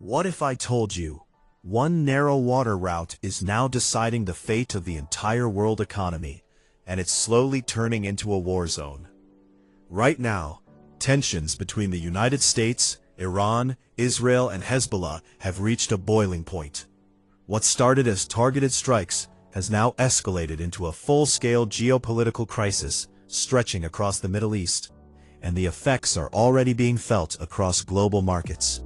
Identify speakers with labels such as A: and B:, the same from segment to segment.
A: What if I told you, one narrow water route is now deciding the fate of the entire world economy, and it's slowly turning into a war zone? Right now, tensions between the United States, Iran, Israel, and Hezbollah have reached a boiling point. What started as targeted strikes has now escalated into a full-scale geopolitical crisis stretching across the Middle East, and the effects are already being felt across global markets.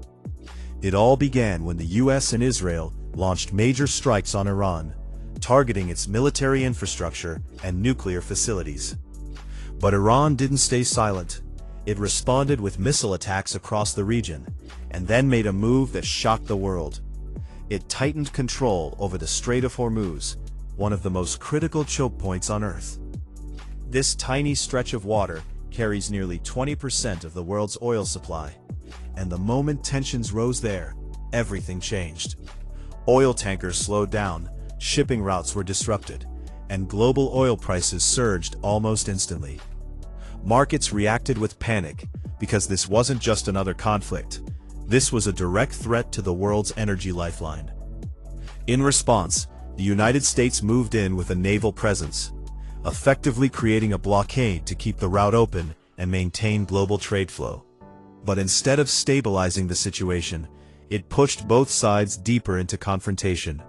A: It all began when the US and Israel launched major strikes on Iran, targeting its military infrastructure and nuclear facilities. But Iran didn't stay silent. It responded with missile attacks across the region, and then made a move that shocked the world. It tightened control over the Strait of Hormuz, one of the most critical choke points on Earth. This tiny stretch of water carries nearly 20% of the world's oil supply, and the moment tensions rose there, everything changed. Oil tankers slowed down, shipping routes were disrupted, and global oil prices surged almost instantly. Markets reacted with panic, because this wasn't just another conflict. This was a direct threat to the world's energy lifeline. In response, the United States moved in with a naval presence, effectively creating a blockade to keep the route open and maintain global trade flow. But instead of stabilizing the situation, it pushed both sides deeper into confrontation.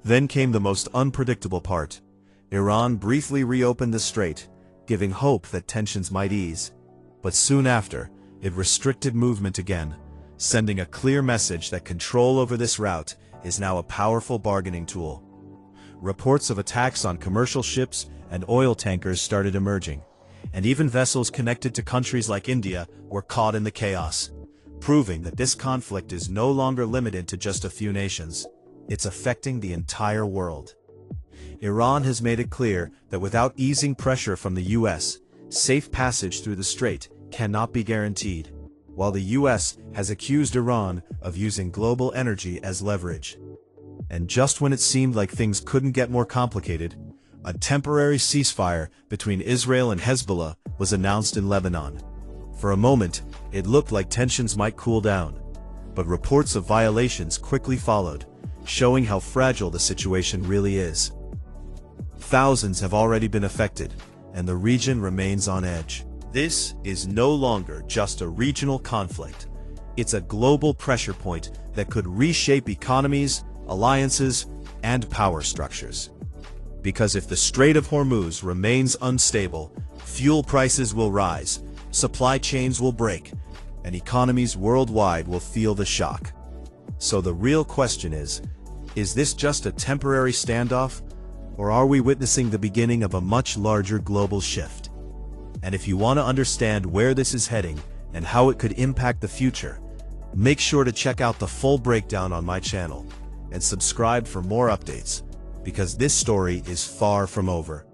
A: Then came the most unpredictable part. Iran briefly reopened the strait, giving hope that tensions might ease. But soon after, it restricted movement again, sending a clear message that control over this route is now a powerful bargaining tool. Reports of attacks on commercial ships and oil tankers started emerging, and even vessels connected to countries like India were caught in the chaos, proving that this conflict is no longer limited to just a few nations. It's affecting the entire world. Iran has made it clear that without easing pressure from the US, safe passage through the strait cannot be guaranteed, while the US has accused Iran of using global energy as leverage. And just when it seemed like things couldn't get more complicated, a temporary ceasefire between Israel and Hezbollah was announced in Lebanon. For a moment, it looked like tensions might cool down, but reports of violations quickly followed, showing how fragile the situation really is. Thousands have already been affected, and the region remains on edge. This is no longer just a regional conflict. It's a global pressure point that could reshape economies, alliances, and power structures. Because if the Strait of Hormuz remains unstable, fuel prices will rise, supply chains will break, and economies worldwide will feel the shock. So the real question is this just a temporary standoff, or are we witnessing the beginning of a much larger global shift? And if you want to understand where this is heading and how it could impact the future, make sure to check out the full breakdown on my channel and subscribe for more updates, because this story is far from over.